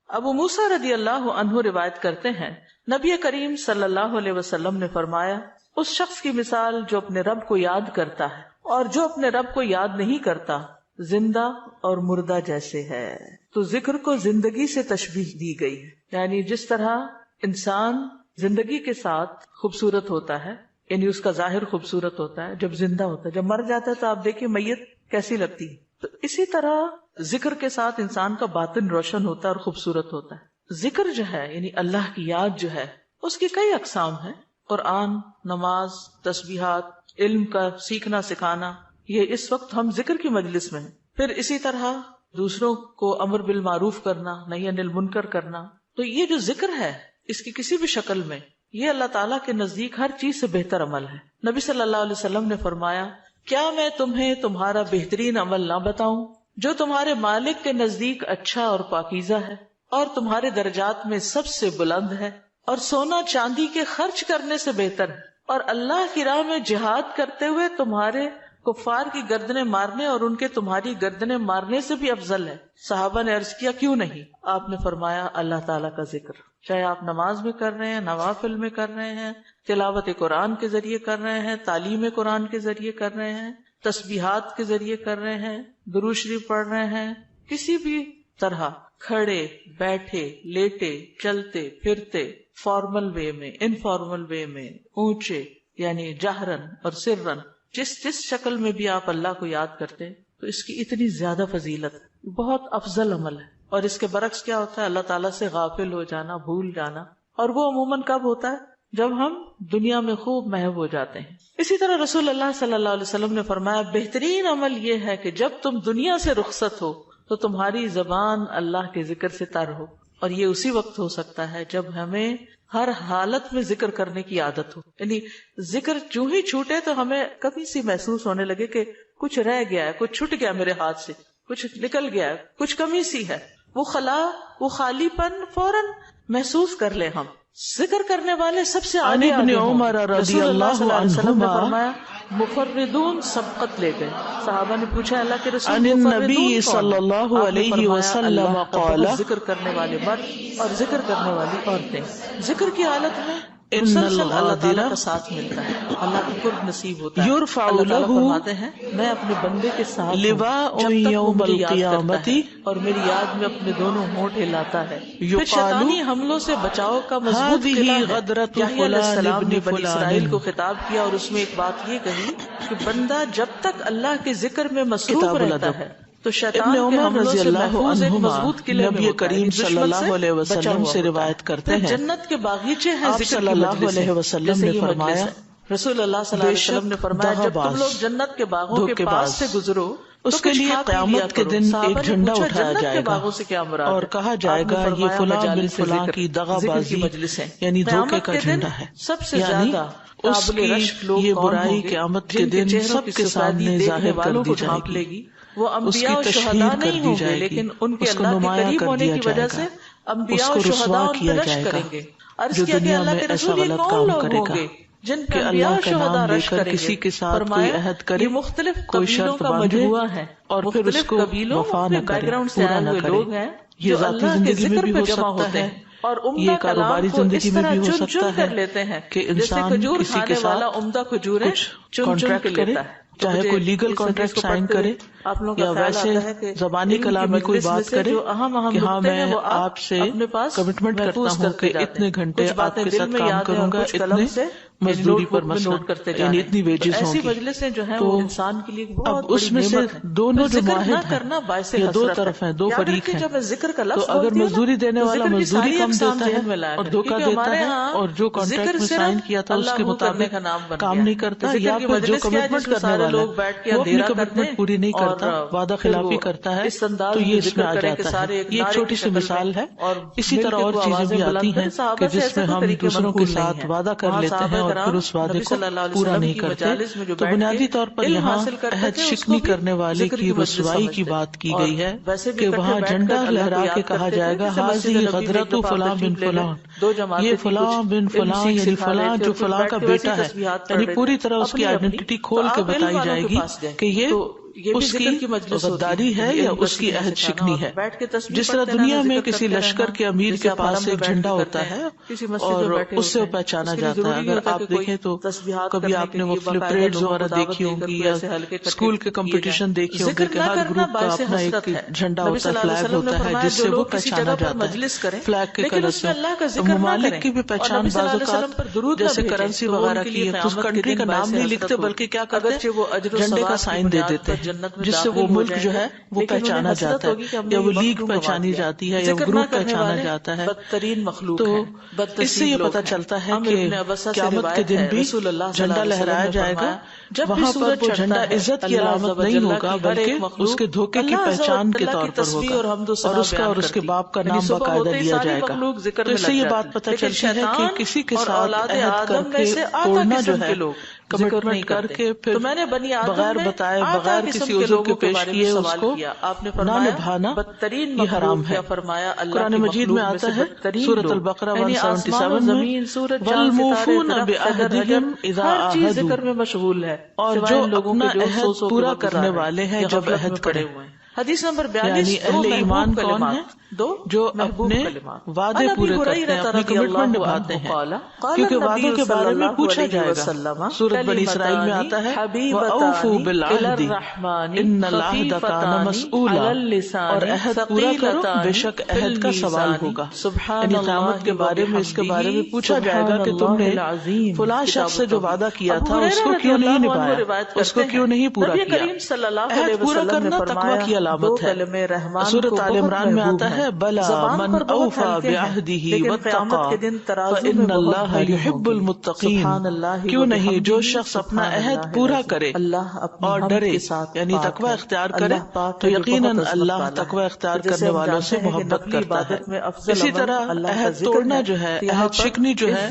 ابو موسیٰ رضی اللہ عنہ روایت کرتے ہیں نبی کریم صلی اللہ علیہ وسلم نے فرمایا اس شخص کی مثال جو اپنے رب کو یاد کرتا ہے اور جو اپنے رب کو یاد نہیں کرتا زندہ اور مردہ جیسے ہے. تو ذکر کو زندگی سے تشبیہ دی گئی ہے، یعنی جس طرح انسان زندگی کے ساتھ خوبصورت ہوتا ہے، یعنی اس کا ظاہر خوبصورت ہوتا ہے جب زندہ ہوتا ہے، جب مر جاتا ہے تو آپ دیکھیں میت کیسی لگتی ہے، تو اسی طرح ذکر کے ساتھ انسان کا باطن روشن ہوتا ہے اور خوبصورت ہوتا ہے. ذکر جو ہے یعنی اللہ کی یاد جو ہے اس کی کئی اقسام ہیں. قرآن، نماز، تسبیحات، علم کا سیکھنا سکھانا، یہ اس وقت ہم ذکر کی مجلس میں ہیں. پھر اسی طرح دوسروں کو امر بالمعروف کرنا، نہی عن المنکر کرنا. تو یہ جو ذکر ہے اس کی کسی بھی شکل میں یہ اللہ تعالیٰ کے نزدیک ہر چیز سے بہتر عمل ہے. نبی صلی اللہ علیہ وسلم نے فرمایا کیا میں تمہیں تمہارا بہترین عمل نہ بتاؤں جو تمہارے مالک کے نزدیک اچھا اور پاکیزہ ہے اور تمہارے درجات میں سب سے بلند ہے اور سونا چاندی کے خرچ کرنے سے بہتر ہے اور اللہ کی راہ میں جہاد کرتے ہوئے تمہارے کفار کی گردنیں مارنے اور ان کے تمہاری گردنیں مارنے سے بھی افضل ہے. صحابہ نے عرض کیا کیوں نہیں؟ آپ نے فرمایا اللہ تعالیٰ کا ذکر، چاہے آپ نماز میں کر رہے ہیں، نوافل میں کر رہے ہیں، تلاوت قرآن کے ذریعے کر رہے ہیں، تعلیم قرآن کے ذریعے کر رہے ہیں، تسبیحات کے ذریعے کر رہے ہیں، درود شریف پڑھ رہے ہیں، کسی بھی طرح کھڑے بیٹھے لیٹے چلتے پھرتے، فارمل وے میں، انفارمل وے میں، اونچے یعنی جہرن اور سرن، جس شکل میں بھی آپ اللہ کو یاد کرتے تو اس کی اتنی زیادہ فضیلت، بہت افضل عمل ہے. اور اس کے برعکس کیا ہوتا ہے؟ اللہ تعالیٰ سے غافل ہو جانا، بھول جانا، اور وہ عموماً کب ہوتا ہے؟ جب ہم دنیا میں خوب محو ہو جاتے ہیں. اسی طرح رسول اللہ صلی اللہ علیہ وسلم نے فرمایا بہترین عمل یہ ہے کہ جب تم دنیا سے رخصت ہو تو تمہاری زبان اللہ کے ذکر سے تر ہو. اور یہ اسی وقت ہو سکتا ہے جب ہمیں ہر حالت میں ذکر کرنے کی عادت ہو. یعنی ذکر جو ہی چھوٹے تو ہمیں کبھی سی محسوس ہونے لگے کہ کچھ رہ گیا ہے، کچھ چھٹ گیا میرے ہاتھ سے، کچھ نکل گیا ہے، کچھ کمی سی ہے، وہ خلا، وہ خالی پن فوراً محسوس کر لیں. ہم ذکر کرنے والے سب سے عن ابن عمر رضی اللہ عنہما فرمایا مفردون سبقت لے گئے. صحابہ نے پوچھا اللہ کے رسول عن النبی صلی اللہ علیہ وسلم قال ذکر کرنے والے مرد اور ذکر کرنے والی عورتیں ذکر کی حالت میں ان مسلسل اللہ تعالیٰ الغادر کا ساتھ ملتا ہے، اللہ کی قرب نصیب ہوتا ہے. یرفع اللہ تعالیٰ له فرماتے ہیں میں اپنے بندے کے ساتھ ہوں لواء جب تک وہ یوم مجھے یاد کرتا القیامت ہے اور میری یاد میں اپنے دونوں ہونٹ ہلاتا ہے. پھر یقال شیطانی حملوں سے بچاؤ کا مضبوط هذه قلعہ ہے. غدرۃ یحییٰ علیہ فلان السلام ابن نے بنی اسرائیل کو فلان. خطاب کیا اور اس میں ایک بات یہ کہی کہ بندہ جب تک اللہ کے ذکر میں مصروف کتاب رہتا الادب. ہے تو ابن شیطان کے عمر حملوں رضی سے اللہ محفوظ ایک عنہما مضبوط قلعے میں نبی ہوتا ہے، کریم دشمن صلی اللہ سے علیہ بچا وسلم ہوا سے ہوتا ہے. روایت کرتے پھر ہیں جنت کے باغیچے ہیں آپ ذکر صلی کی اللہ مجلسیں، علیہ وسلم جیسے نے یہ مجلس فرمایا ہے. رسول اللہ صلی اللہ بے علیہ وسلم نے شک فرمایا جب دغاباز، تم لوگ جنت کے باغوں کے دھوکے پاس باز، سے گزرو اس تو کے کچھ لیے کھا پی لیا قیامت کے کرو. دن صحابہ ایک نے جھنڈا پوچھا اٹھایا جنت جائے کے گا باغوں سے کیا مراد اور ہے؟ کہا جائے آپ نے گا یہ فرمایا فلاں بن مجالس فلاں ذکر، کی دغا ذکر کی بازی مجلسیں. یعنی دھوکے قیامت کا کے دن جھنڈا ہے. سب سے یعنی زیادہ اس قابل کی رشک لوگ یہ کون برائی ہوں گے قیامت کے جن کے دن چہروں سب کی کے سفیدی سامنے دیکھنے ظاہر کر والوں دی کو جائے ڈھانپ گی، لے گی. وہ اس انبیاء کی اور تشہیر شہداء کر نہیں دی ہوں گے جائے گی، لیکن ان کے اس کو اللہ کے نمایاں قریب کر ہونے دیا کی جائے وجہ گا، سے انبیاء اس اور کو شہداء رسوا ان پہ کیا رشک جائے گا کریں گے. عرض جو کیا کہ دنیا اللہ میں کے ایسا رسول یہ غلط کون کام لوگ کرے ہوں گا گے جن پہ کہ انبیاء اللہ اور کا شہداء نام لے رشک کر کریں گے. کسی کے ساتھ کوئی فرمایا عہد کرے، یہ مختلف کوئی قبیلوں شرط کا باندھے مجموعہ ہے، اور پھر اس مختلف کو قبیلوں وفا نہ مختلف بیک کرے، گراؤنڈ سے پورا آئے نہ ہوئے کرے. لوگ ہیں یہ جو ذاتی اللہ کے زندگی میں ذکر بھی پہ ہو جمع سکتا ہوتے ہے، ہیں اور یہ عمدہ کلام کاروباری کو زندگی اس میں طرح بھی ہو چن سکتا چن ہے کر لیتے ہیں کہ جیسے انسان کھجور کسی کے کھانے والا ساتھ عمدہ کھجوریں کچھ چن چن کے کانٹریکٹ کرے، لیتا ہے. تو چاہے مجھے کوئی لیگل اس حدیث کانٹریکٹ کو سائن پڑھتے کرے ہوئے آپ لوگوں کا یا خیال ویسے آتا ہے کہ زبانی علم کی کلامی کوئی مجلس میں بات سے کرے جو اہم کہ ہاں نقطے ہیں میں وہ آپ سے اپنے پاس کمٹمنٹ کرتا محفوظ ہوں کرتے کہ جاتے ہیں. اتنے گھنٹے کچھ آپ باتیں کے دل ساتھ میں کام یاد ہیں کروں اور گا، کچھ اتنے قلم سے مزدوری نوٹ پر بک میں مثلا نوٹ کرتے جا یعنی رہے ہیں. اتنی تو ویجز ایسی ہوگی. مجلسیں جو ہیں تو وہ انسان کے لیے اب بہت بڑی اس میں سے نعمت ہے. دونوں پھر جو ذکر نہ معاہد ہیں کرنا باعث یا دو حسرت ہے. طرف ہیں، دو یاد فریق رکھیے ہیں، جب میں ذکر کا تو لفظ اگر بولتی ہوں نا مزدوری دینے تو والا ذکر کی مزدوری ساری کم اقسام دیتا ہے ذہن میں لایا اور کریں دھوکہ کیونکہ دیتا ہمارے ہے ہاں اور جو ذکر کانٹریکٹ میں سائن صرف کیا تھا اس اللہ کے کرنے مطابق کا نام بن کام گیا. نہیں کرتا، ذکر یا کی پھر جو مجلس کیا ہے کمٹمنٹ جس میں کرنے سارے والا لوگ ہے بیٹھ کے وہ اپنی اندھیرا کرتے کمٹمنٹ ہیں پوری نہیں اور کرتا، وعدہ پھر خلافی وہ کرتا ہے، اس انداز تو میں یہ اس میں ذکر آ کریں کہ جاتا ہے. سارے ایک یہ ایک نعرے کی چھوٹی سی شکل میں مثال ہے. اور اسی مل طرح کے اور وہ چیزیں آوازیں بھی آتی بلند ہیں کریں. کہ صحابہ سے جس ایسے میں کوئی ہم طریقے دوسروں کے منقول نہیں ساتھ ہیں. وعدہ کر وہاں لیتے صحابہ ہیں اور پھر کرام اس وعدے نبی کو صلی اللہ علیہ پورا وسلم نہیں کی کرتے. مجالس میں جو تو بیٹھ کے بنیادی طور پر علم یہاں حاصل کرتے عہد تھے اس کو شکنی بھی کرنے والے ذکر کی کی مجلس رسوائی کی سمجھتے. بات کی اور گئی ہے ویسے بھی کہ اکٹھے وہاں بیٹھ جھنڈا کر اللہ کو لہرا کے یاد کہا کرتے تھے. جائے گا جیسے مسجد حاضی نبی میں ایک غدرت دفعہ آپ فلاں بن تشریف لے گئے، فلاں، دو یہ جماعتیں تھی، کچھ فلاں بن علم فلاں سیکھ یعنی سکھا رہے فلاں تھے جو اور کچھ فلاں بیٹھ کا کے ویسے ہی بیٹا ہے، تسبیحات پڑھ یعنی رہے تھے پوری طرح اس کی اپنی اپنی. آئیڈینٹی تو کھول کے آپ علم بتائی والوں جائے کے گی پاس گئے کہ یہ تو یہ بھی اس ذکر کی مجلس غداری ہے یا اس کی عہد شکنی ہے. جس طرح دنیا میں کسی لشکر کے امیر کے پاس ایک جھنڈا ہوتا ہے اور اس سے پہچانا جاتا ہے. اگر آپ دیکھیں تو کبھی آپ نے مختلف پریڈز وغیرہ دیکھی ہوں گی یا اسکول کے کمپٹیشن دیکھے ہوں گے کہ ہر گروپ کا اپنا ایک جھنڈا ہوتا ہے, فلیگ ہوتا ہے جس سے وہ پہچانا جاتا ہے فلیگ کے کلر سے. ممالک کی بھی پہچان بعض اوقات جیسے کرنسی وغیرہ کی ہے اس کنٹری کا نام نہیں لکھتے بلکہ کیا کرتے ہیں جھنڈے کا سائن دے دیتے ہیں جس سے وہ ملک جو ہے وہ پہچانا جاتا ہے یا وہ لیگ پہچانی جاتی ہے یا گروپ پہچانا جاتا ہے. بدترین مخلوق تو ہے, اس سے یہ پتا چلتا ہے کہ قیامت کے دن بھی جھنڈا لہرایا جائے گا. وہاں پر وہ جھنڈا عزت کی علامت نہیں ہوگا بلکہ اس کے دھوکے کی پہچان کے طور پر ہوگا اور اس کا اور اس کے باپ کا نام باقاعدہ لیا جائے گا. تو اس سے یہ بات پتہ چلتی ہے کہ کسی کے ساتھ عہد کر کے توڑنا جو ہے کمٹمنٹ کر کے پھر بغیر بتائے بغیر کسی عذر کے پیش کیے اس کو نہ نبھانا یہ حرام ہے. قرآن مجید میں آتا ہے سورۃ البقرہ 177 میں والموفون بعہدہم اذا عاہدوا, اور جو اپنا عہد پورا کرنے والے ہیں جب عہد کریں. حدیث نمبر 42 یعنی اہل ایمان کون ہیں؟ جو اپنے وعدے پورے کرتے ہیں, اپنی کمٹمنٹ نبھاتے ہیں, کیونکہ وعدوں کے بارے میں پوچھا جائے گا. سورۃ بنی اسرائیل میں آتا ہے وَأَوْفُوا بِالْعَهْدِ إِنَّ الْعَهْدَ كَانَ مَسْئُولًا, اور عہد پورا کرو بے شک عہد کا سوال ہوگا. یعنی قیامت کے بارے میں اس کے بارے میں پوچھا جائے گا کہ تم نے فلاں شخص سے جو وعدہ کیا تھا اس کو کیوں نہیں نبھایا, اس کو کیوں نہیں پورا کیا. عہد پورا کرنا تقویٰ کی علامت ہے. سورۃ آل عمران میں آتا ہے بلا من اوفى بعہدہ واتقى فإن اللہ يحب المتقین. کیوں نہیں, جو شخص اپنا عہد پورا کرے اور ڈرے یعنی تقوی اختیار کرے تو یقیناً اللہ تقوی اختیار کرنے والوں سے محبت کرتا ہے. اسی طرح عہد توڑنا جو ہے, عہد شکنی جو ہے,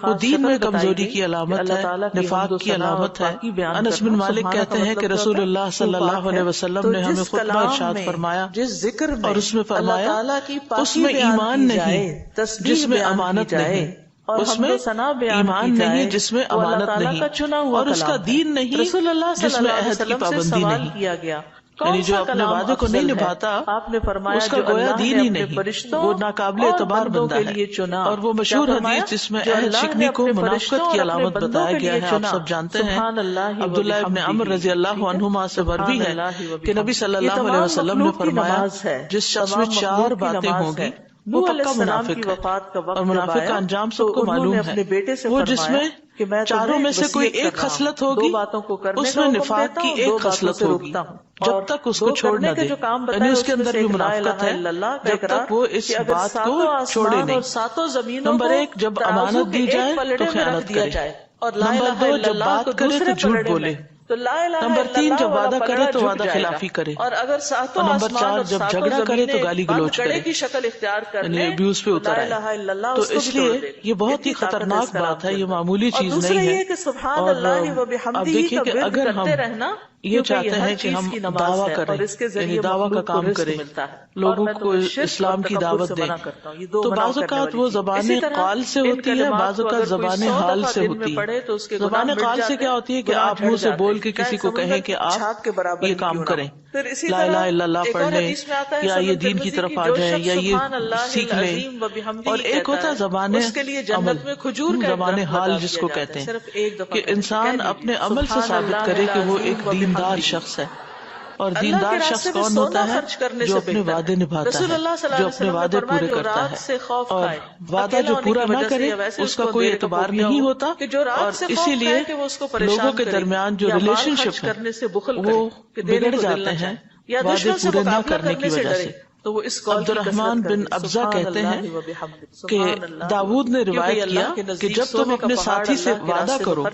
وہ دین میں کمزوری کی علامت ہے, نفاق کی علامت ہے. انس بن مالک کہتے ہیں کہ رسول اللہ صلی اللہ علیہ وسلم نے ہمیں خطبہ ارشاد فرمایا جس ذکر میں اور اس میں فرمایا اس میں ایمان نہیں جس میں امانت نہیں, اس میں ایمان نہیں جس میں امانت نہیں, اور اس کا دین نہیں جس میں عہد کی پابندی نہیں. یعنی جو اپنے وعدے کو نہیں نبھاتا آپ نے فرمایا اس کا گویا دین ہی نہیں, وہ ناقابل اعتبار بندہ ہے. اور وہ مشہور حدیث جس میں عہد شکنی کو منافقت کی علامت بتایا گیا ہے آپ سب جانتے ہیں. عبداللہ ابن عمر رضی اللہ عنہما سے مروی ہے کہ نبی صلی اللہ علیہ وسلم نے فرمایا جس شخص میں 4 باتیں ہوں گی وہ پکا منافق ہے, اور منافق کا انجام سب کو معلوم ہے. وہ جس میں چاروں میں سے کوئی ایک خصلت ہوگی اس میں نفاق کی ایک خصلت ہوگی جب تک اس کو چھوڑ نہ دے, یعنی اس کے اندر بھی منافقت ہے جب تک وہ اس بات کو چھوڑے نہیں. نمبر 1 جب امانت دی جائے تو خیانت کرے. نمبر 2 جب بات کرے تو جھوٹ بولے. نمبر 3 جب وعدہ کرے تو وعدہ خلافی کرے. اور اگر اور نمبر 4 جب جھگڑا کرے تو گالی گلوچ کرے, کی شکل اختیار یعنی ابیوز پہ اتر آئے. تو اس لیے یہ بہت ہی خطرناک بات ہے, یہ معمولی چیز نہیں ہے. اور اب دیکھیے کہ اگر ہم یہ چاہتے ہیں کہ ہم دعویٰ کریں, یعنی دعویٰ کا کام کریں, لوگوں کو اسلام کی دعوت دیں, تو بعض اوقات وہ زبان قال سے ہوتی ہے, بعض اوقات زبان حال سے ہوتی ہے. زبان قال سے کیا ہوتی ہے کہ آپ منہ سے بول کے کسی کو کہیں کہ آپ یہ کام کریں, لا الہ الا اللہ پڑھ لیں یا یہ دین کی طرف آ جائیں یا یہ سیکھ لیں. اور ایک ہوتا ہے زبان عمل, زبان حال جس کو کہتے ہیں کہ انسان اپنے عمل سے ثابت کرے کہ وہ ایک دیندار شخص ہے. اور دیندار شخص کون ہوتا ہے؟ جو اپنے وعدے نبھاتا ہے, جو اپنے وعدے پورے کرتا ہے. اور وعدہ جو پورا نہ کرے اس کا کوئی اعتبار نہیں ہوتا, اور اسی لیے لوگوں کے درمیان جو ریلیشن شپ ہے وہ بگڑ جاتے ہیں وعدے پورے نہ کرنے کی وجہ سے. تو وہ اس عبد الرحمن بن ابزہ کہتے ہیں کہ داؤد نے روایت کیا کہ جب تم اپنے ساتھی سے وعدہ کرو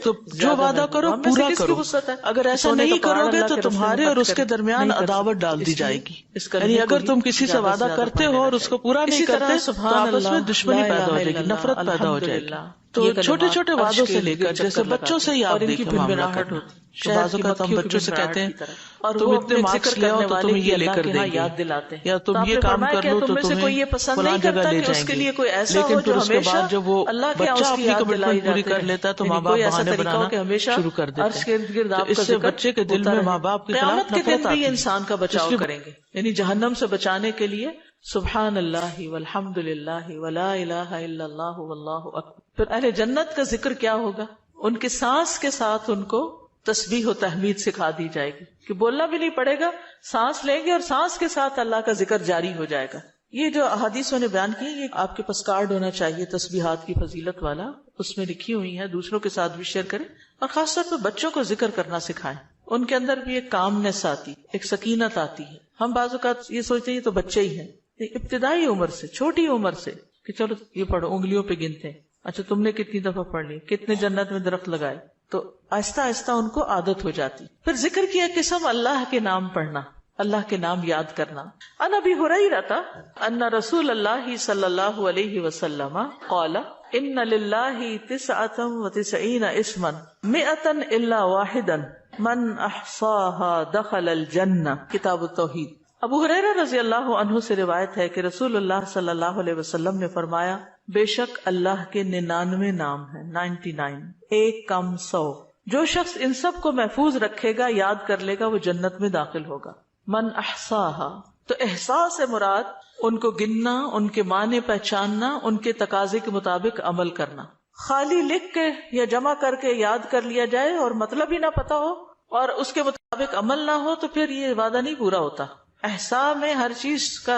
تو جو وعدہ کرو پورا کرو, اگر ایسا نہیں کرو گے تو تمہارے اور اس کے درمیان عداوت ڈال دی جائے گی. یعنی اگر تم کسی سے وعدہ کرتے ہو اور اس کو پورا نہیں کرتے تو آپس میں دشمنی پیدا ہو جائے گی, نفرت پیدا ہو جائے گی. تو چھوٹے چھوٹے وعدوں سے لے کر جیسے بچوں سے ہی آپ دیکھیں معاملہ کرنا. بعض اوقات ہم بچوں سے کہتے ہیں اور تم اتنے مارکس لے آؤ تو تمہیں یہ لے کر دیں گے، یاد دلاتے ہیں، یا تم یہ کام کر لو تو تمہیں فلاں جگہ لے جائیں گے. لیکن پھر اس کے بعد جب وہ بچہ اپنی کمٹمنٹ پوری کر لیتا ہے تو ماں باپ بہانے بنانا شروع کر دیتے ہیں. تو اس سے بچے کے دل میں ماں باپ کے خلاف نفرت آتی ہے. انسان کا بچاؤ کریں گے، یعنی جہنم سے بچانے کے لیے سبحان اللہ والحمد للہ ولا الہ الا اللہ واللہ اکبر. پھر اہل جنت کا ذکر کیا ہوگا؟ ان کے سانس کے ساتھ ان کو تسبیح و تحمید سکھا دی جائے گی کہ بولنا بھی نہیں پڑے گا، سانس لیں گے اور سانس کے ساتھ اللہ کا ذکر جاری ہو جائے گا. یہ جو احادیثوں نے بیان کی، یہ آپ کے پاس کارڈ ہونا چاہیے تسبیحات کی فضیلت والا، اس میں لکھی ہوئی ہے، دوسروں کے ساتھ بھی شیئر کریں اور خاص طور پہ بچوں کو ذکر کرنا سکھائیں. ان کے اندر بھی ایک کامنس آتی، ایک سکینت آتی ہے. ہم بعض اوقات یہ سوچتے ہیں یہ تو بچے ہی ہیں، ابتدائی عمر سے، چھوٹی عمر سے کہ چلو یہ پڑھو، انگلیوں پہ گنتے ہیں، اچھا تم نے کتنی دفعہ پڑھ لی، کتنے جنت میں درخت لگائے، تو آہستہ آہستہ ان کو عادت ہو جاتی. پھر ذکر کیا قسم اللہ کے نام پڑھنا، اللہ کے نام یاد کرنا. عن ابی ہریرہ ان رسول اللہ صلی اللہ علیہ وسلم قال ان للہ 99 اسما 100 الا واحدا من احصاها دخل الجنہ. کتاب التوحید. ابو ہریرہ رضی اللہ عنہ سے روایت ہے کہ رسول اللہ صلی اللہ علیہ وسلم نے فرمایا، بے شک اللہ کے 99 نام ہیں، 99، ایک کم 100. جو شخص ان سب کو محفوظ رکھے گا، یاد کر لے گا، وہ جنت میں داخل ہوگا. من احصاها، تو احساس سے مراد ان کو گننا، ان کے معنی پہچاننا، ان کے تقاضے کے مطابق عمل کرنا. خالی لکھ کے یا جمع کر کے یاد کر لیا جائے اور مطلب ہی نہ پتا ہو اور اس کے مطابق عمل نہ ہو تو پھر یہ وعدہ نہیں پورا ہوتا. احساس میں ہر چیز کا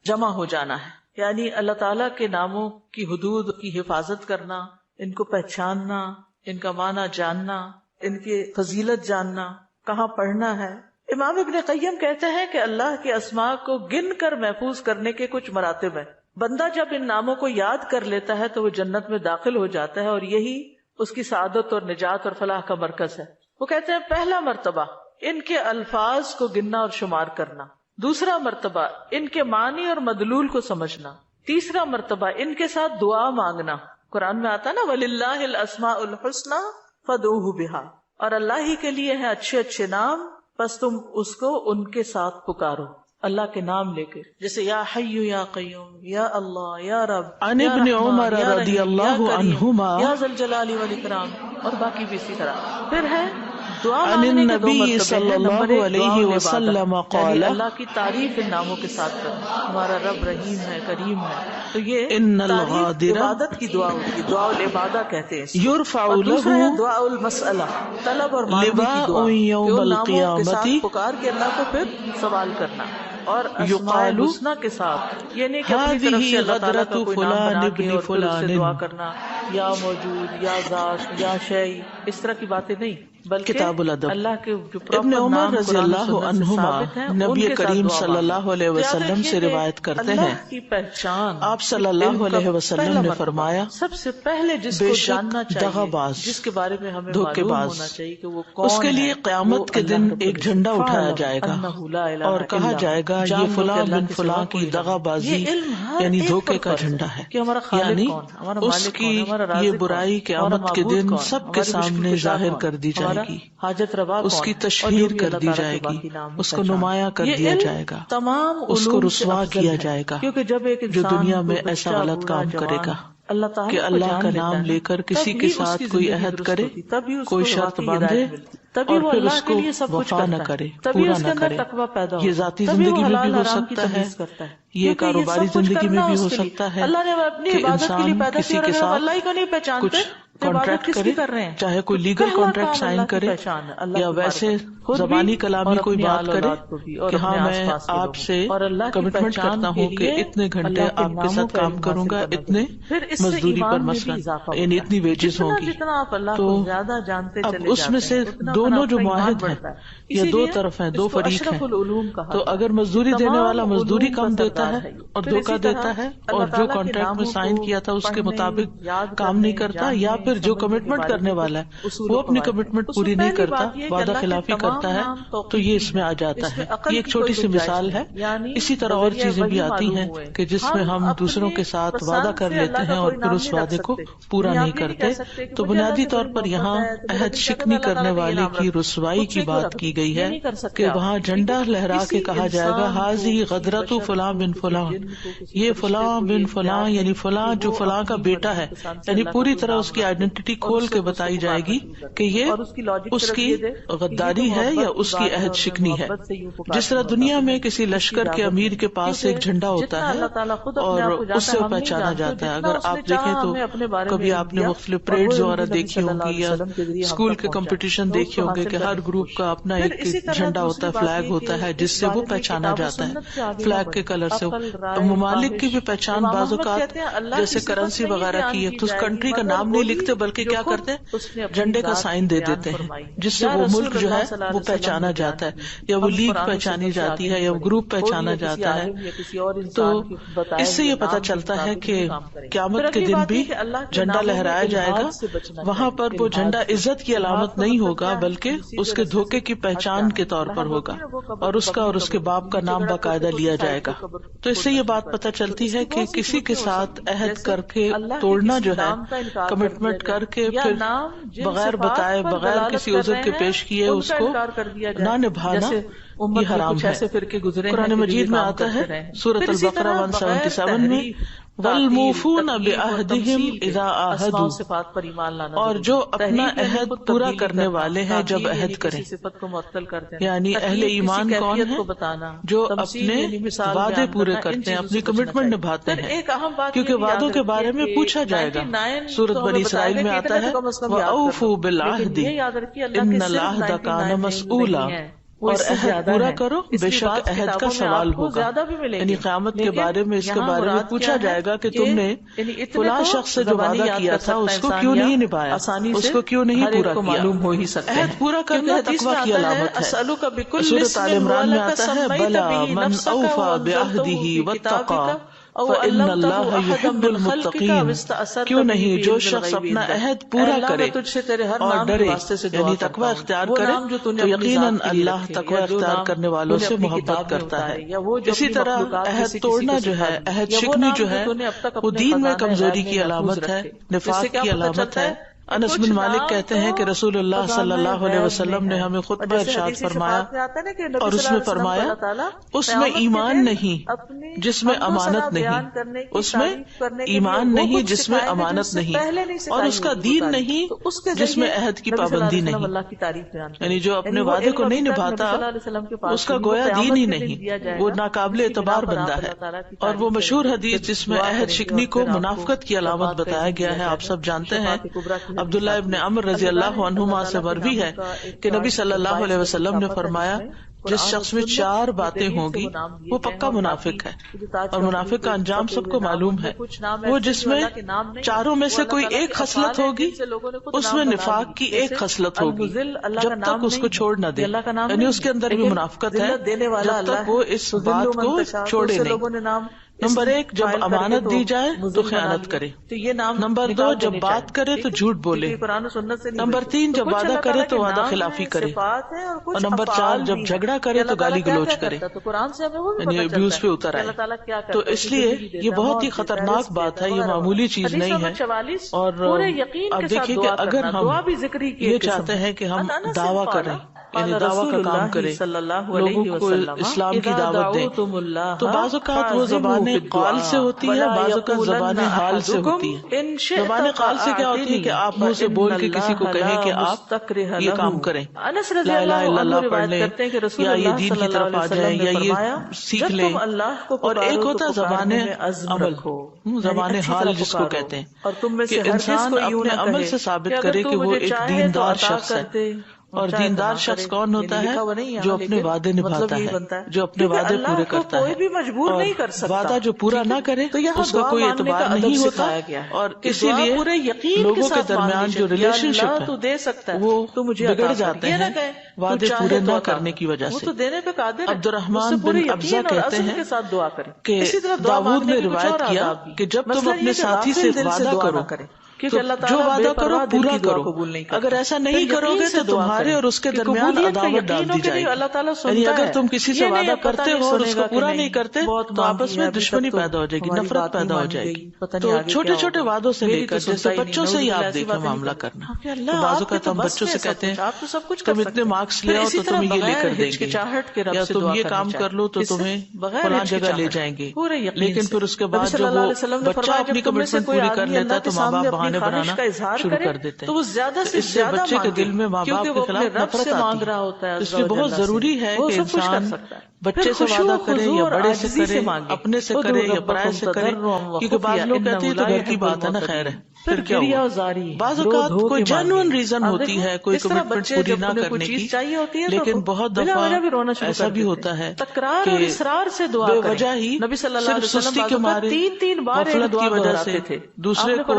جمع ہو جانا ہے، یعنی اللہ تعالیٰ کے ناموں کی حدود کی حفاظت کرنا، ان کو پہچاننا، ان کا معنی جاننا، ان کی فضیلت جاننا، کہاں پڑھنا ہے. امام ابن قیم کہتے ہیں کہ اللہ کے اسماء کو گن کر محفوظ کرنے کے کچھ مراتب ہیں. بندہ جب ان ناموں کو یاد کر لیتا ہے تو وہ جنت میں داخل ہو جاتا ہے اور یہی اس کی سعادت اور نجات اور فلاح کا مرکز ہے. وہ کہتے ہیں پہلا مرتبہ ان کے الفاظ کو گننا اور شمار کرنا، دوسرا مرتبہ ان کے معنی اور مدلول کو سمجھنا، تیسرا مرتبہ ان کے ساتھ دعا مانگنا. قرآن میں آتا نا وَلِلَّهِ الْأَسْمَاءُ الْحُسْنَى فَادْعُوهُ بِهَا، اور اللہ ہی کے لیے ہیں اچھے اچھے نام، بس تم اس کو ان کے ساتھ پکارو، اللہ کے نام لے کے، جیسے یا حی یا قیوم، یا اللہ، یا رب. عن ابن عمر رضی اللہ عنہما یا ذی الجلال والاکرام، اور باقی بھی اسی طرح. پھر ہے دعا عن مانگنے کے 2 النبی مرتبے صلی ہیں. اللہ نمبر 1 علیہ وسلم قال، یعنی اللہ کی تعریف ان ناموں کے ساتھ کرنا، ہمارا رب رحیم ہے، کریم ہے. تو یہ ان تعریف الغادر عبادت کی دعا ہوتی ہے، دعا العبادہ کہتے ہیں اس کو. یرفع اور دوسرا ہے له دعا المسئلہ، طلب اور مانگنے کی لواء دعا، یوم کہ ان ناموں کے القیامت ساتھ پکار کے اللہ کو پھر سوال کرنا. اور اسماء یقال الحسنی کے ساتھ، یہ نہیں کہ اپنی طرف سے اللہ تعالیٰ کا کوئی نام بنا کے اور پھر اس سے دعا کرنا، یا موجود، یا ذات، یا شیء، اس طرح کی باتیں نہیں، بلکہ کتاب الادب. اللہ کے جو ابن پراپر عمر نام رضی قرآن و اللہ سنت سے عنہما ثابت ہیں، ان نبی کے ساتھ کریم دعا صلی اللہ مانگنا. علیہ تو یاد وسلم رکھیے سے کہ روایت کرتے اللہ ہیں، کی پہچان آپ صلی اللہ علیہ وسلم نے فرمایا، سب سے پہلے جس بے کو شک جاننا دغا چاہیے، باز، جس کے بارے میں ہمیں دھوکے معلوم باز، ہونا چاہیے کہ وہ کون اس کے لیے ہے، قیامت کے دن ایک جھنڈا اٹھایا جائے گا اور کہا جائے گا یہ فلاں بن فلاں کی دغا بازی یعنی دھوکے کا جھنڈا ہے. کہ ہمارا خالق یعنی کون ہے، ہمارا اس مالک کی کون ہے، ہمارا یہ رازق برائی کون ہے، ہمارا قیامت کے معبود دن کون ہے، سب کے ہماری سامنے مشکل کشا ظاہر کون کر دی جائے ہمارا گی، حاجت روا اس کون کی ہے، اور تشہیر جو بھی کر اللہ دی تعالیٰ جائے کے گی، باقی نام اس کو پہچان. نمایاں کر یہ دیا علم جائے گا، تمام اس کو علوم سے رسوا افضل کیا ہے. جائے گا، کیونکہ جب ایک جو انسان دنیا میں کو ایسا بچہ، غلط بوڑھا، کام کرے جوان گا اللہ تعالیٰ کہ کو اللہ جان کا لیتا نام ہے لے کر کسی تب کے ہی اس ساتھ کی کوئی زندگی عہد درست کرے، ہوتی، تبھی اس کوئی کو شرط واقعی باندھے ہدایت ملتی، تبھی اور وہ پھر اللہ اس کے کو لیے سب کچھ وفا نہ کرتا کرے، ہے، تبھی پورا اس نہ کے اندر کرے. تقویٰ پیدا یہ ہوتا ہے، ذاتی تبھی وہ زندگی میں بھی حلال ہو حرام کی سکتا ہے، تمیز کرتا ہے. یہ کیونکہ کاروباری سب کچھ زندگی کرنا میں بھی اس ہو کے لیے سکتا ہے اللہ نے اپنی کہ عبادت کے لیے انسان پیدا کسی کیا، اور کے اگر ہم ساتھ اللہ ہی کو نہیں پہچانتے کچھ تو عبادت کانٹریکٹ کس کرے، کی کر رہے ہیں. چاہے کوئی تو لیگل پہلا کانٹریکٹ کام سائن اللہ کی کرے پہچان ہے، اللہ یا کی ویسے معرفت، خود بھی زبانی اور کلامی کوئی اپنی بات آل کرے اولاد کو بھی اور کہ اپنے ہاں آس میں پاس کے آپ لوگوں سے کو. اور اللہ کی کمٹمنٹ پہچان کرتا کے ہوں کہ لیے اتنے گھنٹے اللہ کے آپ کے ناموں ساتھ کا کام علم کروں حاصل گا، کرنا اتنے ضروری. پھر اس سے مزدوری پر ایمان میں بھی مثلا اضافہ یعنی ہوتا اتنی ہے. ویجز جتنا ہوں گی. جتنا آپ اللہ تو کو زیادہ جانتے اب چلے اس میں جاتے سے ہیں اتنا دونوں جو آپ کا ایمان معاہد ہیں بڑھتا ہے. یہ اسی دو لیے طرف ہیں، اس دو کو فریق اشرف ہیں. العلوم کہا تو گیا. اگر مزدوری دینے تمام والا مزدوری علوم کا کم دیتا سردار ہے یہ. اور پھر دھوکہ اسی طرح دیتا ہے اور اللہ جو تعالیٰ کے کانٹریکٹ میں ناموں سائن کو کیا تھا اس کے پڑھنے، مطابق یاد کام نہیں کرنے، کرتا، یا پھر جو کمٹمنٹ کرنے والا ہے وہ اپنی کمٹمنٹ پوری نہیں کرتا، وعدہ خلافی کرتا ہے، تو یہ اس میں آ جاتا ہے. یہ ایک چھوٹی سی مثال ہے. اسی طرح اور چیزیں بھی آتی ہیں کہ جس میں ہم دوسروں کے ساتھ وعدہ کر لیتے ہیں اور پھر اس وعدے کو پورا نہیں کرتے. تو بنیادی طور پر یہاں عہد شکنی کرنے والے کی رسوائی کی بات کی گئی ہے کہ وہاں جھنڈا لہرا کے کہا جائے گا ہاذی غدرۃ فلاں بن فلاں، یہ فلاں بن فلاں یعنی فلاں جو فلاں کا بیٹا ہے، یعنی پوری طرح اس کی آئیڈینٹی کھول کے بتائی جائے گی کہ یہ اس کی غداری ہے یا اس کی عہد شکنی ہے. جس طرح دنیا میں کسی لشکر کے امیر کے پاس ایک جھنڈا ہوتا ہے اور اس سے پہچانا جاتا ہے. اگر آپ دیکھیں تو کبھی آپ نے مختلف پریڈز وغیرہ دیکھی ہوں گی یا اسکول کے کمپٹیشن دیکھے ہوں گے کہ ہر گروپ کا اپنا ایک جھنڈا ہوتا ہے، فلیگ ہوتا ہے جس سے وہ پہچانا جاتا ہے فلیگ کے کلر سے. ممالک کی بھی پہچان بعض اوقات جیسے کرنسی وغیرہ کی ہے تو اس کنٹری کا نام نہیں لکھتے بلکہ کیا کرتے ہیں جھنڈے کا سائن دے دیتے ہیں جس سے وہ ملک جو ہے وہ پہچانا جاتا ہے یا وہ لیگ پہچانی جاتی ہے یا وہ گروپ پہچانا جاتا ہے. تو اس سے یہ پتہ چلتا ہے کہ قیامت کے دن بھی جھنڈا لہرایا جائے گا. وہاں پر وہ جھنڈا عزت کی علامت نہیں ہوگا بلکہ اس کے دھوکے کی پہچان کے طور پر ہوگا اور اس کا اور اس کے باپ کا نام باقاعدہ لیا جائے گا. تو اس سے یہ بات پتہ چلتی ہے کہ کسی کے ساتھ عہد کر کے توڑنا جو ہے، کمٹمنٹ کر کے پھر بغیر بتائے بغیر کسی عذر کے پیش کیے اس کو نہ نبھانا یہ حرام ہے. قرآن مجید میں آتا ہے سورۃ البقرہ 177 میں والموفون بعہدہم اذا عاہدوا، اور جو اپنا عہد پورا کرنے والے ہیں جب عہد کریں. یعنی اہل ایمان کون ہے؟ جو اپنے وعدے پورے کرتے ہیں، اپنی کمٹمنٹ نبھاتے ہیں، کیونکہ وعدوں کے بارے میں پوچھا جائے گا. سورۃ بنی اسرائیل میں آتا ہے وَأَوْفُوا بِالْعَهْدِ إِنَّ الْعَهْدَ كَانَ مَسْئُولًا، اور عہد پورا کرو بے شک عہد کا سوال ہوگا. یعنی قیامت کے بارے میں اس کے بارے میں پوچھا جائے گا کہ تم نے فلاں شخص سے جو وعدہ کیا تھا اس کو کیوں نہیں نبھایا، اس کو کیوں نہیں پورا کیا. عہد پورا کرنا تقویٰ کی علامت ہے. سورۃ آل عمران میں آتا ہے بلا من اوفی بعہدہ واتقی فإن اللہ یحب المتقین، کیوں نہیں جو شخص اپنا عہد پورا کرے اور ڈرے یعنی تقوی اختیار کرے تو یقیناً اللہ تقوی اختیار کرنے والوں سے محبت کرتا ہے. اسی طرح عہد توڑنا جو ہے، عہد شکنی جو ہے، وہ دین میں کمزوری کی علامت ہے، نفاق کی علامت ہے. انس بن مالک کہتے ہیں کہ رسول اللہ صلی اللہ علیہ وسلم نے ہمیں خطبہ ارشاد فرمایا اور اس میں فرمایا اس میں ایمان نہیں جس میں امانت نہیں، اس میں ایمان نہیں جس میں امانت نہیں، اور اس کا دین نہیں جس میں عہد کی پابندی نہیں. یعنی جو اپنے وعدے کو نہیں نبھاتا اس کا گویا دین ہی نہیں، وہ ناقابل اعتبار بندہ ہے. اور وہ مشہور حدیث جس میں عہد شکنی کو منافقت کی علامت بتایا گیا ہے آپ سب جانتے ہیں. عبداللہ ابن عمر رضی اللہ عنہما سے مروی ہے کہ نبی صلی اللہ علیہ وسلم نے فرمایا جس شخص میں 4 باتیں ہوں گی وہ پکا منافق ہے. اور منافق کا انجام سب کو معلوم ہے. وہ جس میں 4 میں سے کوئی ایک خصلت ہوگی اس میں نفاق کی ایک خصلت ہوگی جب تک اس کو چھوڑ نہ دے، یعنی اس کے اندر بھی منافقت ہے جب تک وہ اس بات کو چھوڑے نہیں. نمبر 1 جب امانت دی جائے تو خیانت کرے. نمبر 2 جب بات کرے تو جھوٹ بولے. نمبر 3 جب وعدہ کرے تو وعدہ خلافی کرے. اور نمبر 4 جب جھگڑا کرے تو گالی گلوچ کرے، یعنی ابیوز پہ اتر آئے. تو اس لیے یہ بہت ہی خطرناک بات ہے، یہ معمولی چیز نہیں ہے. اور اب دیکھیے کہ اگر ہم یہ چاہتے ہیں کہ ہم دعویٰ کریں، یعنی دعویٰ کا کام کریں، لوگوں کو اسلام کی دعوت دیں، تو بعض اوقات وہ زبان قال سے ہوتی ہے، بعض اوقات زبان حال سے ہوتی ہے. زبان قال سے کیا ہوتی ہے کہ آپ منہ سے بول کے کسی کو کہیں کہ آپ یہ کام کریں، لا الہ الا اللہ پڑھ لیں یا یہ دین کی طرف آ جائیں یا یہ سیکھ لیں. اور ایک ہوتا ہے زبان عمل، زبان حال جس کو کہتے ہیں، کہ انسان اپنے عمل سے ثابت کرے کہ وہ ایک دیندار شخص ہے. اور دیندار شخص کون ہوتا ہے؟ جو اپنے وعدے نبھاتا ہے، جو اپنے وعدے پورے کرتا ہے، کوئی بھی مجبور نہیں کر سکتا، وعدہ جو پورا نہ کرے تو اس کا کوئی اعتبار نہیں ہوتا، اور اسی لیے پورے یقین لوگوں کے درمیان جو ریلیشن شپ ہے تو دے سکتا ہے وہ تو مجھے بگڑ جاتے ہیں وعدے پورے نہ کرنے کی وجہ سے۔ تو دینے پہ قادر ہے۔ عبد الرحمن بن ابزہ کہتے ہیں کے ساتھ دعا کریں کہ داؤد نے روایت کیا کہ جب تم اپنے ساتھی سے وعدہ کرو تو جو وعدہ کرو پورا کرو، اگر ایسا نہیں کرو گے تو تمہارے اور اس کے درمیان عداوت ڈال دی جائے گی۔ یعنی اگر تم کسی سے وعدہ کرتے ہو اور اس کو پورا نہیں کرتے تو آپس میں دشمنی پیدا ہو جائے گی، نفرت پیدا ہو جائے گی۔ تو چھوٹے چھوٹے وعدوں سے لے کر جیسے بچوں سے ہی آپ دیکھیں معاملہ کرنا، بعض اوقات ہم بچوں سے کہتے ہیں تم اتنے مارکس لے آؤ تو تمہیں یہ لے کر دیں گے، یا تم یہ کام کر لو تو تمہیں فلاں جگہ لے جائیں گے، لیکن پھر اس کے بعد جب وہ بچہ اپنی کمٹمنٹ پوری کر لیتا ہے تو ماں باپ بہانے بنانا شروع کر دیتے ہیں، تو وہ زیادہ سے زیادہ بچے کے دل میں ماں باپ کے خلاف نفرت آتی ہے۔ اس لیے بہت ضروری ہے کہ انسان بچے سے وعدہ کرے یا بڑے سے کرے، اپنے سے کرے یا پرائے سے کرے، کیونکہ بعض لوگ کہتے ہیں تو گھر کی بات ہے نا، خیر ہے، پھر کیا ہوا؟ بعض اوقات کوئی جینوئن ریزن ہوتی ہے کوئی کمٹمنٹ پوری نہ کرنے کی، لیکن بہت دفعہ ایسا بھی ہوتا ہے تکرار اور اصرار سے دعا بے وجہ ہی نبی صلی اللہ علیہ سستی کے مارے، تین بار غفلت کی وجہ سے دوسرے کو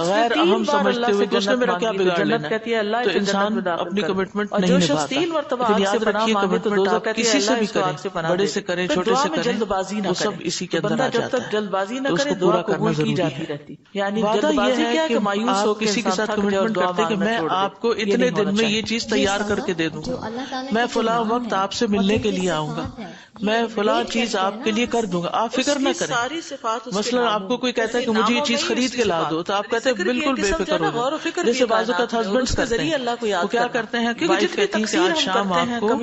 غیر اہم سمجھتے ہوئے جس نے میرا کیا بگاڑ لینا ہے، تو انسان اپنی کمٹمنٹ نہیں نبھاتا۔ لیکن یاد رکھیے کمٹمنٹ آپ کسی سے بھی کریں، بڑے سے کریں چھوٹے سے کریں، جلد بازی نہ وہ سب اسی کے اندر آ جاتا ہے، جلد بازی نہ تو اس کرے، کو پورا دعا کرنا ضروری ہے۔ یعنی وعدہ یہ ہے کہ مایوس ہو آپ کسی کے ساتھ کمٹمنٹ کرتے کہ میں آپ کو اتنے دن میں یہ چیز تیار کر کے دے دوں گا، میں فلاں وقت آپ سے ملنے کے لیے آؤں گا، میں فلاں چیز آپ کے لیے کر دوں گا، آپ فکر نہ کریں۔ مثلا آپ کو کوئی کہتا ہے کہ مجھے یہ چیز خرید کے لا دو تو آپ کہتے ہیں بالکل بے فکر ہو جائے، جیسے بعض اوقات ہسبینڈ کرتے ہیں، وہ کیا کرتے ہیں کہ وائف کہتی ہے کہ آج شام آپ کو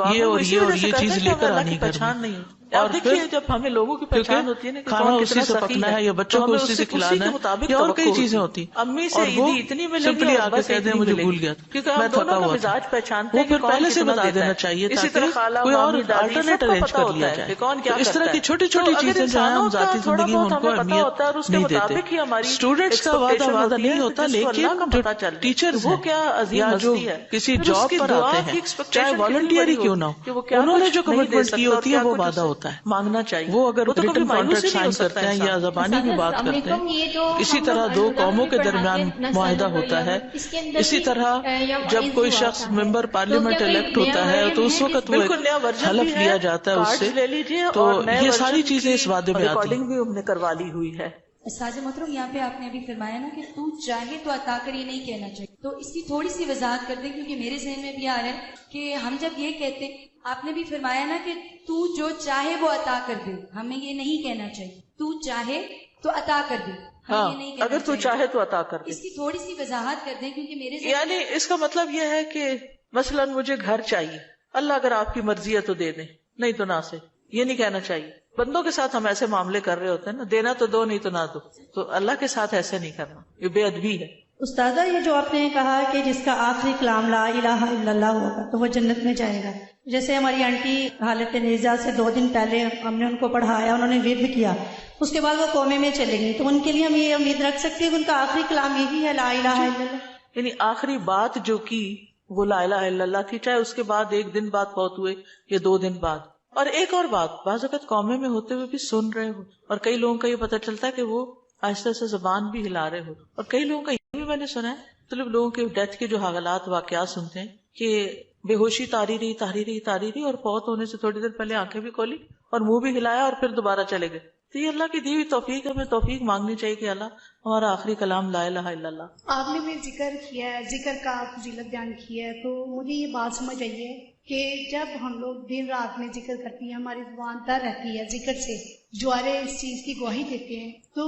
یہ اور یہ اور یہ چیز لے کر آنی گھر میں، اور پھر جب ہمیں لوگوں کی پہچان ہوتی ہے نا، کھانا اسی سے پکنا ہے یا بچوں کو اسی سے کھلانا ہے یا اور کئی چیزیں ہوتی، امی سے اتنی سمپلی آ کے کہتے ہیں مجھے بھول گیا میں تھکا ہوا تھا، وہ پھر پہلے سے بتا دینا چاہیے تاکہ کوئی اور آلٹرنیٹ ارینج کر لیا جائے۔ تو اس طرح کی چھوٹی چھوٹی چیزیں جو ہیں ہم ذاتی زندگی میں ان کو اہمیت نہیں دیتے۔ اسٹوڈینٹس کا وعدہ نہیں ہوتا، لیکن جو ٹیچرز ہیں یا جو کسی جاب پر آتے ہیں چاہے والنٹیئر ہی کیوں نہ ہو، انہوں نے جو کمٹمنٹ کی ہوتی ہے وہ وعدہ ہوتا ہے، مانگنا چاہیے۔ وہ اگر ریٹن کانٹریکٹ سائن کرتے ہیں یا زبانی بھی بات کرتے ہیں، اسی طرح دو قوموں کے درمیان معاہدہ ہوتا ہے، اسی طرح جب کوئی شخص ممبر پارلیمنٹ الیکٹ ہوتا ہے تو اس وقت وہ حلف لیا جاتا ہے اس سے، تو یہ ساری چیزیں اس وعدے میں آتی ہیں۔ بھی ہم نے کروا لی ہوئی ہے۔ ساجد محترم، یہاں پہ آپ نے ابھی فرمایا نا کہ تو چاہے تو عطا کر، یہ نہیں کہنا چاہیے، تو اس کی تھوڑی سی وضاحت کر دیں، کیونکہ میرے ذہن میں بھی آ رہا ہے کہ ہم جب یہ کہتے، آپ نے بھی فرمایا نا کہ تو جو چاہے وہ عطا کر دے، ہمیں یہ نہیں کہنا چاہیے تو چاہے تو عطا کر دے، ہاں اگر تو چاہے تو عطا کر دے، اس کی تھوڑی سی وضاحت کر دیں، کیونکہ میرے ذہن یعنی اس کا مطلب یہ ہے کہ مثلا مجھے گھر چاہیے، اللہ اگر آپ کی مرضی ہے تو دے دیں، نہیں تو نہ سے، یہ نہیں کہنا چاہیے۔ بندوں کے ساتھ ہم ایسے معاملے کر رہے ہوتے ہیں نا، دینا تو دو نہیں تو نہ دو، تو اللہ کے ساتھ ایسے نہیں کرنا، یہ بے ادبی ہے۔ استاذہ، یہ جو آپ نے کہا کہ جس کا آخری کلام لا الہ الا اللہ ہوگا تو وہ جنت میں جائے گا، جیسے ہماری آنٹی حالت نیزہ سے 2 دن پہلے ہم نے ان کو پڑھایا، انہوں نے ورد کیا، اس کے بعد وہ کومے میں چلے گئی، تو ان کے لیے ہم یہ امید رکھ سکتے ہیں کہ ان کا آخری کلام یہی ہے لا الہ الا اللہ؟ یعنی آخری بات جو کی وہ لا الہ الا اللہ تھی، چاہے اس کے بعد 1 دن بعد فوت ہوئے یا 2 دن بعد۔ اور ایک اور بات، بعض اوقات قومے میں ہوتے ہوئے بھی سن رہے ہو، اور کئی لوگوں کا یہ پتہ چلتا ہے کہ وہ آہستہ سے زبان بھی ہلا رہے ہو، اور کئی لوگوں کا یہ بھی میں نے سنا ہے، مطلب لوگوں کے ڈیتھ کے جو حالات واقعات سنتے ہیں کہ بے ہوشی تاری رہی اور فوت ہونے سے تھوڑی دیر پہلے آنکھیں بھی کھولی اور منہ بھی ہلایا اور پھر دوبارہ چلے گئے۔ تو یہ اللہ کی دی ہوئی توفیق ہے، ہمیں توفیق مانگنی چاہیے کہ اللہ ہمارا آخری کلام لا الہ الا اللہ۔ آپ نے بھی ذکر کیا ہے، ذکر کا فضیلت بیان کی ہے، تو مجھے یہ بات سمجھ آئی ہے کہ جب ہم لوگ دن رات میں ذکر کرتی ہیں، ہماری زبان تر رہتی ہے ذکر سے، جوارے اس چیز کی گواہی دیتے ہیں، تو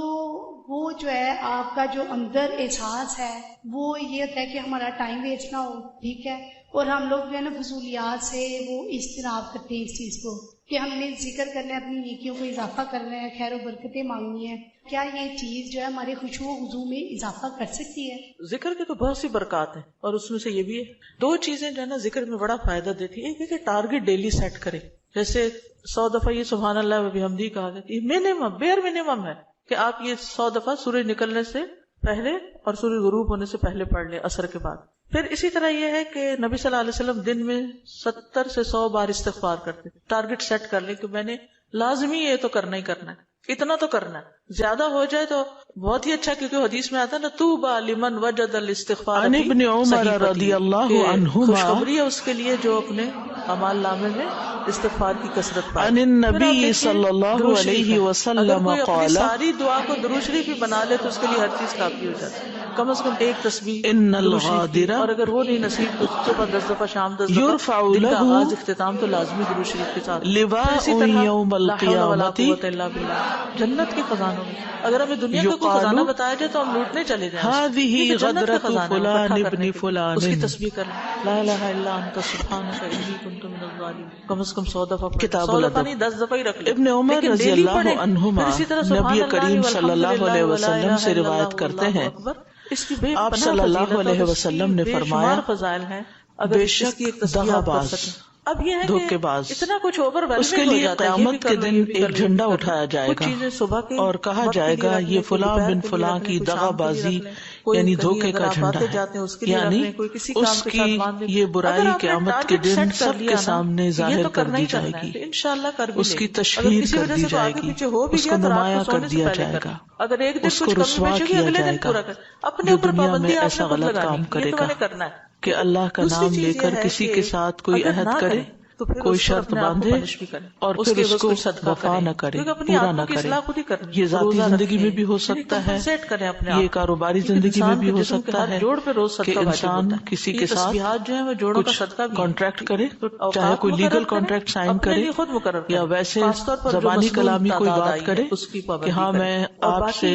وہ جو ہے آپ کا جو اندر احساس ہے وہ یہ ہوتا ہے کہ ہمارا ٹائم ویسٹ نہ ہو، ٹھیک ہے، اور ہم لوگ جو ہے نا فضولیات سے وہ اجتناب کرتے ہیں اس چیز کو کہ ہم نے ذکر کرنا ہے، اپنی نیکیوں کو اضافہ کرنا ہے، خیر و برکتیں مانگنی ہے۔ کیا یہ چیز جو ہے ہمارے خوشبو و خضوع میں اضافہ کر سکتی ہے؟ ذکر کے تو بہت سی برکات ہیں، اور اس میں سے یہ بھی ہے، 2 چیزیں جو ہے نا ذکر میں بڑا فائدہ دیتی ہے۔ ایک ہے کہ ٹارگٹ ڈیلی سیٹ کرے، جیسے 100 دفعہ یہ سبحان اللہ و بحمدہ کہا گیا، یہ منیمم بیئر منیمم ہے کہ آپ یہ 100 دفعہ سورج نکلنے سے پہلے اور سورج غروب ہونے سے پہلے پڑھ لیں، عصر کے بعد۔ پھر اسی طرح یہ ہے کہ نبی صلی اللہ علیہ وسلم دن میں 70 سے 100 بار استغفار کرتے، ٹارگٹ سیٹ کر لیں کہ میں نے لازمی یہ تو کرنا ہی کرنا ہے، اتنا تو کرنا ہے، زیادہ ہو جائے تو بہت ہی اچھا، کیونکہ حدیث میں آتا ہے نا طوبی لمن وجد الاستغفار عن ابن عمر رضی اللہ عنہما، خوشخبری ہے اس کے لیے جو اپنے اعمال نامے میں استغفار کی کثرت پائے. عن النبی صلی اللہ علیہ وسلم اگر کوئی قال، اپنی ساری دعا کو درود شریف بھی بنا لے تو اس کے لیے ہر چیز کافی ہو جاتی ہے، کم از کم ایک تسبیح ان درود شریف کی. الغادر اور اگر وہ نہیں نصیب تو صبح 10 دفعہ، شام 10 دفعہ، یرفع دن کا له آغاز اختتام تو لازمی درود شریف کے ساتھ. لواء اسی طرح یوم لا حول ولا القیامت قوة الا باللہ، جنت کے خزانوں میں. اگر ہمیں دنیا کا کوئی خزانہ بتایا جائے تو ہم لوٹنے چلے جائیں. هذه غدرة فلان ابن فلان، اس کی تسبیح کریں، لا الہ الا انت سبحانک انی کنت من الظالمین، کم از کم 100 دفعہ. کتاب 100 دفعہ الادب. نہیں، 10 دفعہ ہی رکھ لیں. ابن عمر لیکن رضی daily اللہ پڑھیں. عنہما پھر اسی طرح سبحان نبی اللہ کریم صلی اللہ علیہ وسلم سے روایت کرتے ہیں، اس کی بے آپ پناہ صلی اللہ فضیلت اور علیہ اس کی وسلم نے بے فرمایا، شمار فضائل ہیں. اگر بے اس شک کی ایک تسبیح دغا آپ کر باز، سکیں. اب یہ ہے دھوکے کہ باز، اتنا کچھ اوور اس کے لیے قیامت کے دن ایک جھنڈا اٹھایا جائے گا اور کہا جائے گا یہ فلاں بن فلاں کی دغا بازی یعنی دھوکے کا جھنڈا ہے، یعنی اس کی یہ برائی قیامت کے دن سب کے سامنے ظاہر کر دی جائے گی، اس کی تشہیر کر دی جائے گی، اس کو نمایاں کر دیا جائے گا، اگر ایک دن اس کو رسوا کیا جائے گا جو دنیا میں ایسا غلط کام کرے گا کہ اللہ کا نام لے کر کسی کے ساتھ کوئی عہد کرے، کوئی شرط باندھے اور پھر اس کو وفا نہ کرے، پورا نہ کرے. یہ ذاتی زندگی میں بھی ہو سکتا ہے، یہ کاروباری زندگی میں بھی ہو سکتا ہے کہ انسان کسی کے ساتھ کچھ کانٹریکٹ کرے، چاہے کوئی لیگل کانٹریکٹ سائن کرے یا ویسے زبانی کلامی کوئی بات کرے کہ ہاں میں آپ سے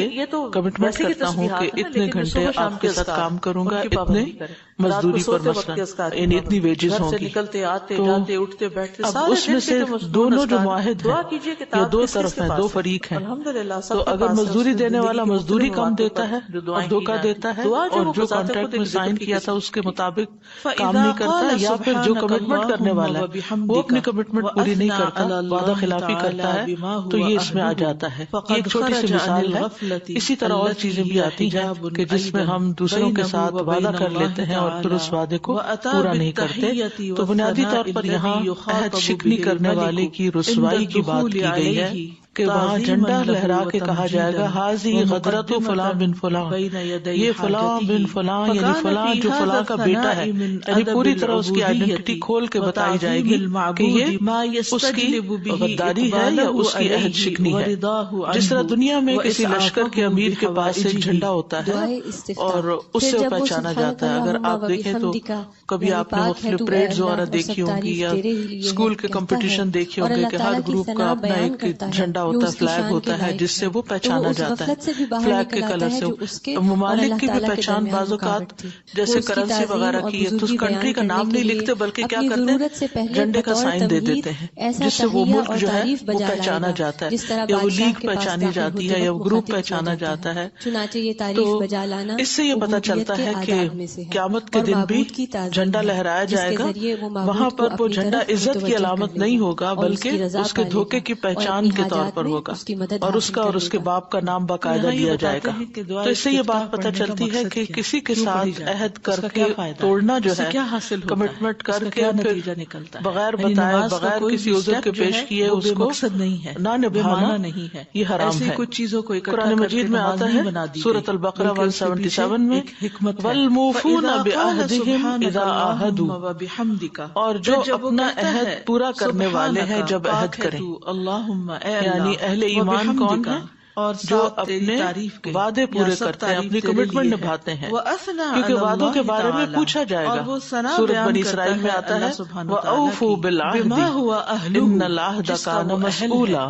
کمٹمنٹ کرتا ہوں کہ اتنے گھنٹے آپ کے ساتھ کام کروں گا، اتنے مزدوری پر مثلا یعنی اتنی ویجز ہوں گی. تو اب اس میں سے دونوں جو معاہد ہیں یہ دو طرف ہیں، دو فریق ہیں. تو اگر مزدوری دینے والا مزدوری کم دیتا ہے اور دھوکہ دیتا ہے اور جو کانٹریکٹ میں سائن کیا تھا اس کے مطابق کام نہیں کرتا، یا پھر جو کمٹمنٹ کرنے والا ہے وہ اپنی کمٹمنٹ پوری نہیں کرتا، وعدہ خلافی کرتا ہے، تو یہ اس میں آ جاتا ہے. یہ ایک چھوٹی سی مثال ہے. اسی طرح اور چیزیں بھی آتی ہیں کہ جس میں ہم دوسروں کے ساتھ وعدہ کر لیتے ہیں اور پھر اس وعدے کو پورا نہیں کرتے. تو بنیادی طور پر یہاں عہد شکنی کرنے والے کی رسوائی کی بات کی گئی ہے کہ وہاں جھنڈا لہرا کے کہا جائے گا ہاذی غدرۃ فلاں بن فلاں، یہ فلاں بن فلاں یعنی فلاں جو فلاں کا بیٹا ہے، یعنی پوری طرح اس کی آئیڈینٹی کھول کے بتائی جائے گی کہ یہ اس کی غداری ہے یا اس کی عہد شکنی ہے. جس طرح دنیا میں کسی لشکر کے امیر کے پاس ایک جھنڈا ہوتا ہے اور اس سے پہچانا جاتا ہے. اگر آپ دیکھیں تو کبھی آپ نے مختلف پریڈز وغیرہ دیکھی ہوں گی یا اسکول کے کمپٹیشن دیکھے ہوں گے کہ ہر گروپ کا اپنا ایک جھنڈا ہوتا ہے، فلیگ ہوتا ہے جس سے وہ پہچانا جاتا ہے. فلیگ کے کلر سے ممالک کی بھی پہچان بعض اوقات جیسے کرنسی وغیرہ کی ہے تو اس کنٹری کا نام نہیں لکھتے بلکہ کیا کرتے ہیں جھنڈے کا سائن دے دیتے ہیں جس سے وہ ملک جو ہے وہ پہچانا جاتا ہے یا وہ لیگ پہچانی جاتی ہے یا وہ گروپ پہچانا جاتا ہے. تو اس سے یہ پتہ چلتا ہے کہ قیامت کے دن بھی جھنڈا لہرایا جائے گا. وہاں پر وہ جھنڈا عزت کی علامت نہیں ہوگا بلکہ اس کے دھوکے کی پہچان کے طور پر ہوگا اور اس کا اور اس کے باپ کا نام باقاعدہ لیا جائے گا. تو اس سے یہ بات پتہ چلتی ہے کہ کسی کے ساتھ عہد کر کے توڑنا جو ہے، کمٹمنٹ کر کے بغیر بتائے بغیر کسی عذر کے پیش کیے اس کو نہ نبھانا نہیں ہے، یہ حرام ہے. کچھ چیزوں کو قرآن مجید میں آتا ہے سورۃ البقرہ 177 میں والموفون بعہدہم اذا عاہدوا، اور جو اپنا عہد پورا کرنے والے ہیں جب عہد کریں. یعنی اہل ایمان کون ہے؟ اور جو اپنے وعدے پورے کرتے ہیں، اپنی کمٹمنٹ نبھاتے ہیں، کیونکہ وعدوں کے بارے میں پوچھا جائے گا. سورۃ بنی اسرائیل میں آتا ہے وَأَوْفُوا بِالْعَهْدِ إِنَّ الْعَهْدَ كَانَ مَسْئُولًا،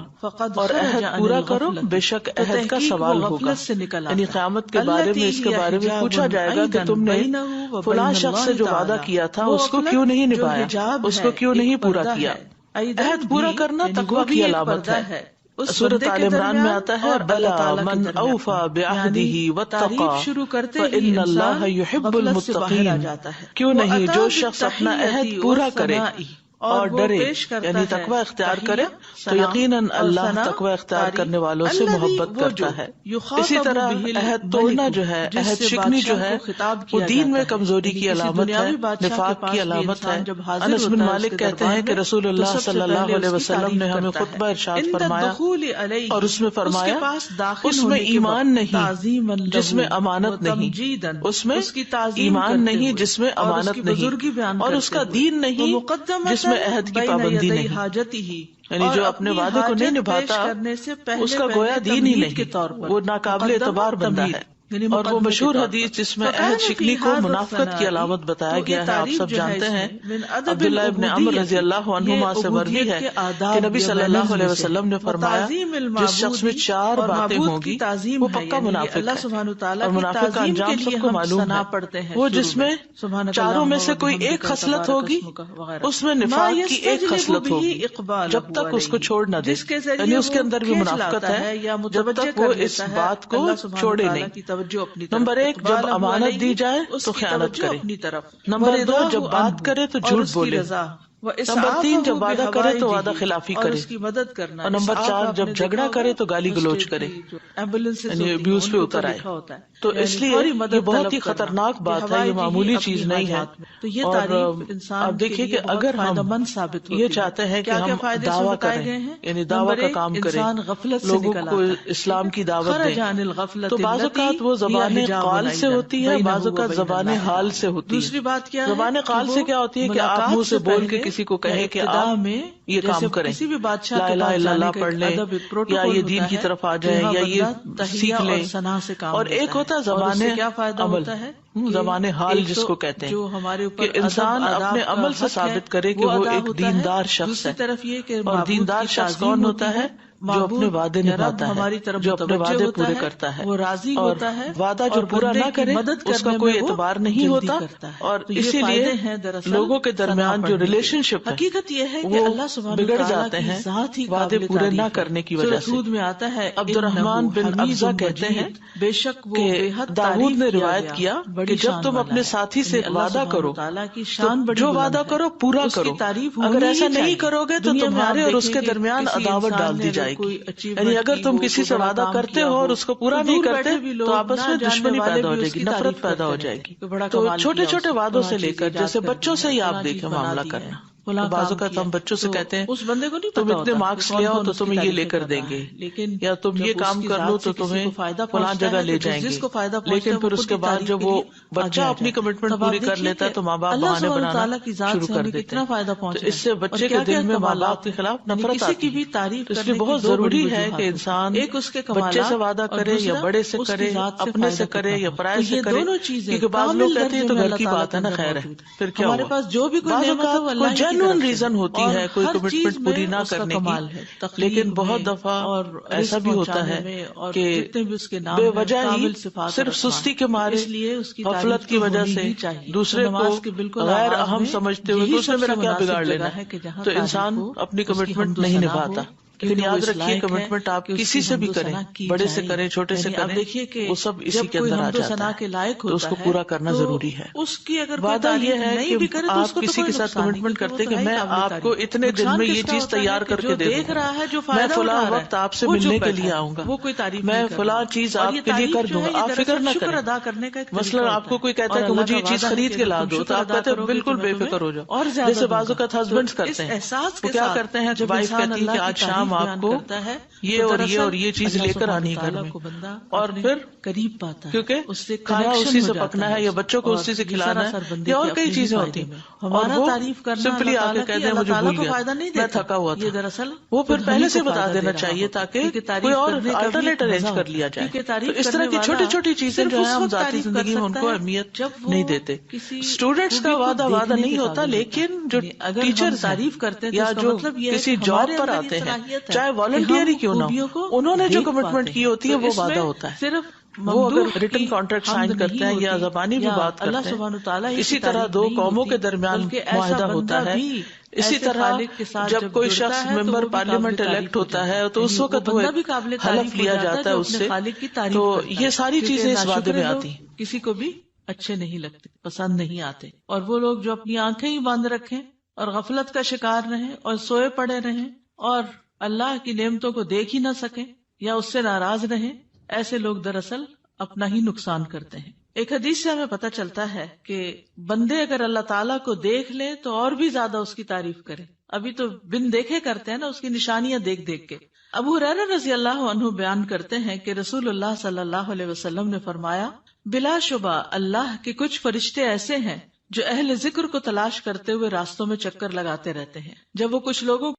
اور عہد پورا کرو بے شک عہد کا سوال ہوگا. یعنی قیامت کے بارے میں اس کے بارے میں پوچھا جائے گا کہ تم نے فلاں شخص سے جو وعدہ کیا تھا اس کو کیوں نہیں نبھایا، اس کو کیوں نہیں پورا کیا. عہد پورا کرنا تقویٰ کی علامت ہے. سورۃ آل عمران میں آتا ہے بلا من اوفى بعہدہ واتقى فإن اللہ يحب المتقین، کیوں نہیں جو شخص اپنا عہد پورا کرے اور ڈرے یعنی تقوی اختیار کرے تو یقیناً اللہ تقوی اختیار کرنے والوں سے محبت کرتا ہے. اسی طرح عہد توڑنا جو ہے، عہد شکنی جو ہے، وہ دین میں کمزوری کی علامت ہے، نفاق کی علامت ہے. انس بن مالک کہتے ہیں کہ رسول اللہ صلی اللہ علیہ وسلم نے ہمیں خطبہ ارشاد فرمایا اور اس میں فرمایا اس میں ایمان نہیں جس میں امانت نہیں، اس میں ایمان نہیں جس میں امانت نہیں، اور اس کا دین نہیں جس میں عہد کی پابندی نہیں. یعنی جو اپنے وعدے کو نہیں نبھاتا اس کا گویا دین ہی نہیں، وہ ناقابل اعتبار بندہ ہے. اور وہ مشہور حدیث جس میں عہد شکنی کو منافقت کی علامت بتایا گیا ہے، آپ سب جانتے ہیں. عبداللہ ابن عمر رضی اللہ عنہما سے مروی ہے کہ نبی صلی اللہ علیہ وسلم نے فرمایا جس شخص میں 4 باتیں ہوں گی وہ پکا منافق ہے. اور منافق کا انجام سب کو معلوم ہے، وہ جس میں 4 میں سے کوئی ایک خصلت ہوگی اس میں نفاق کی ایک خصلت ہوگی جب تک اس کو چھوڑ نہ دے، یعنی اس کے اندر بھی منافقت ہے جب تک وہ اس بات کو چھوڑے نہیں. نمبر 1 جب امانت دی جائے تو خیانت کرے. نمبر 2 جب بات کرے تو جھوٹ بولے. نمبر 3 جب وعدہ کرے تو وعدہ خلافی کرے. اور نمبر 4 جب جھگڑا کرے تو گالی گلوچ کرے، یعنی ابیوز پہ اتر آئے. تو اس لیے یہ بہت ہی خطرناک بات ہے، یہ معمولی چیز نہیں ہے. اور آپ دیکھیے کہ اگر ہم یہ چاہتے ہیں کہ ہم دعویٰ کریں، یعنی دعویٰ کا کام کریں، لوگوں کو اسلام کی دعوت دیں، تو بعض اوقات وہ زبان قال سے ہوتی ہے، بعض اوقات زبان حال سے ہوتی ہے. دوسری بات کیا ہے، زبان قال سے کیا ہوتی ہے کہ آپ منہ سے بول کے کسی کو کہیں کہ آپ یہ کام کریں، لا الہ الا اللہ پڑھ لیں، یا یہ دین کی طرف آ جائیں، یا یہ سیکھ لیں. اور ایک ہوتا ہے زبان عمل، زبان حال جس کو کہتے ہیں کہ انسان اپنے عمل سے ثابت کرے کہ وہ ایک دیندار شخص ہے. اور دیندار شخص کون ہوتا ہے؟ جو اپنے وعدے نبھاتا ہے، جو اپنے وعدے پورے کرتا ہے. وہ راضی ہوتا ہے، وعدہ جو پورا نہ کرے اس کا کوئی اعتبار نہیں ہوتا. اور اسی لیے لوگوں کے درمیان جو ریلیشن شپ ہے حقیقت یہ ہے کہ اللہ بگڑ جاتے ہیں وعدے پورے نہ کرنے کی وجہ سے. میں آتا ہے عبد الرحمن بن ابزہ کہتے ہیں کہ داؤد نے روایت کیا کہ جب تم اپنے ساتھی سے وعدہ کرو تو جو وعدہ کرو پورا کرو، اگر ایسا نہیں کرو گے تو تمہارے اور اس کے درمیان عداوت ڈال دی جائے گی. یعنی اگر تم کسی سے وعدہ کرتے ہو اور اس کو پورا نہیں کرتے تو آپس میں دشمنی پیدا ہو جائے گی، نفرت پیدا ہو جائے گی. تو چھوٹے چھوٹے وعدوں سے لے کر جیسے بچوں سے ہی آپ دیکھیں معاملہ کرنا. بعض اوقات ہم بچوں سے کہتے ہیں اس بندے کو نہیں تم اتنے مارکس لے آؤ تو تمہیں یہ لے کر دیں گے، لیکن یا تم یہ کام کر لو تو تمہیں فلاں جگہ لے جائیں گے. لیکن پھر اس کے بعد جب وہ بچہ اپنی کمٹمنٹ پوری کر لیتا ہے تو ماں باپ بہانے بنانا شروع کر دیتے ہیں. تو اس سے بچے کے دل میں ماں باپ کے خلاف نفرت آتی ہے. اس لیے بہت ضروری ہے کہ انسان بچے سے وعدہ کرے یا بڑے سے کرے، اپنے سے کرے یا پرائے سے کرے، کیونکہ بعض لوگ کہتے ہیں تو گھر کی بات ہے نا، خیر ہے پھر کیا ہوا. ہمارے پاس جو بھی جینوئن ریزن ہوتی ہے کوئی کمٹمنٹ پوری نہ کرنے کی، لیکن بہت دفعہ اور ایسا بھی ہوتا ہے کہ بے وجہ ہی صرف سستی کے مارے، غفلت کی وجہ سے دوسرے کو غیر اہم سمجھتے ہوئے دوسرے میرا کیا بگاڑ لینا ہے، تو انسان اپنی کمٹمنٹ نہیں نبھاتا. لیکن یاد رکھیے کمٹمنٹ آپ کسی سے بھی کریں، بڑے سے کریں چھوٹے سے کریں، دیکھیے وہ سب اسی کے اندر آ جاتا ہے. تو اس کو پورا کرنا ضروری ہے. وعدہ یہ ہے کہ آپ کسی کے ساتھ کمٹمنٹ کرتے کہ میں آپ کو اتنے دن میں یہ چیز تیار کر کے دے دوں گا، میں فلاں وقت آپ سے ملنے کے لیے آؤں گا، میں فلاں چیز آپ کے لیے کر دوں گا، آپ فکر نہ کریں. مثلاً آپ کو کوئی کہتا ہے کہ مجھے یہ چیز خرید کے لا دو تو آپ کہتے ہیں بالکل بے فکر ہو جاؤ. جیسے بعض اوقات ہسبینڈ کرتے ہیں، وہ کیا کرتے ہیں، وائف کہتی ہے کہ آج شام آپ کو یہ اور یہ اور یہ چیز لے کر آنی گھر میں، اور پھر قریب پاتا ہے کیونکہ کھانا اسی سے پکنا ہے یا بچوں کو اسی سے کھلانا ہے یا اور کئی چیزیں ہوتی ہیں. اور وہ سمپلی آ کے کہتے ہیں مجھے بھول گیا، میں تھکا ہوا تھا. دراصل وہ پھر پہلے سے بتا دینا چاہیے تاکہ کوئی اور الٹرنیٹ ارینج کر لیا جائے. تو اس طرح کی چھوٹی چھوٹی چیزیں جو ہیں ہم ذاتی زندگی میں ان کو اہمیت نہیں دیتے. اسٹوڈینٹس کا وعدہ نہیں ہوتا، لیکن جو ٹیچر تعریف کرتے ہیں یا جو کسی جاب پر آتے ہیں، چاہے والنٹیئر ہی کیوں نہ ہو، انہوں نے جو کمٹمنٹ کی ہوتی ہے وہ وعدہ ہوتا ہے. صرف وہ اگر ریٹن کانٹریکٹ سائن کرتے ہیں یا زبانی بھی بات کرتے ہیں، اسی طرح دو قوموں کے درمیان معاہدہ ہوتا ہے. اسی طرح جب کوئی شخص ممبر پارلیمنٹ الیکٹ ہوتا ہے تو اس وقت وہ حلف لیا جاتا ہے اس سے. تو یہ ساری چیزیں اس وعدے میں آتی ہیں. کسی کو بھی اچھے نہیں لگتے، پسند نہیں آتے. اور وہ لوگ جو اپنی آنکھیں ہی باندھ رکھیں اور غفلت کا شکار رہیں اور سوئے پڑے رہیں اور اللہ کی نعمتوں کو دیکھ ہی نہ سکیں یا اس سے ناراض رہیں، ایسے لوگ دراصل اپنا ہی نقصان کرتے ہیں۔ ایک حدیث سے ہمیں پتہ چلتا ہے کہ بندے اگر اللہ تعالیٰ کو دیکھ لیں تو اور بھی زیادہ اس کی تعریف کریں۔ ابھی تو بن دیکھے کرتے ہیں نا، اس کی نشانیاں دیکھ دیکھ کے۔ ابو ہریرہ رضی اللہ عنہ بیان کرتے ہیں کہ رسول اللہ صلی اللہ علیہ وسلم نے فرمایا، بلا شبہ اللہ کے کچھ فرشتے ایسے ہیں جو اہل ذکر کو تلاش کرتے ہوئے راستوں میں چکر لگاتے رہتے ہیں۔ جب وہ کچھ لوگوں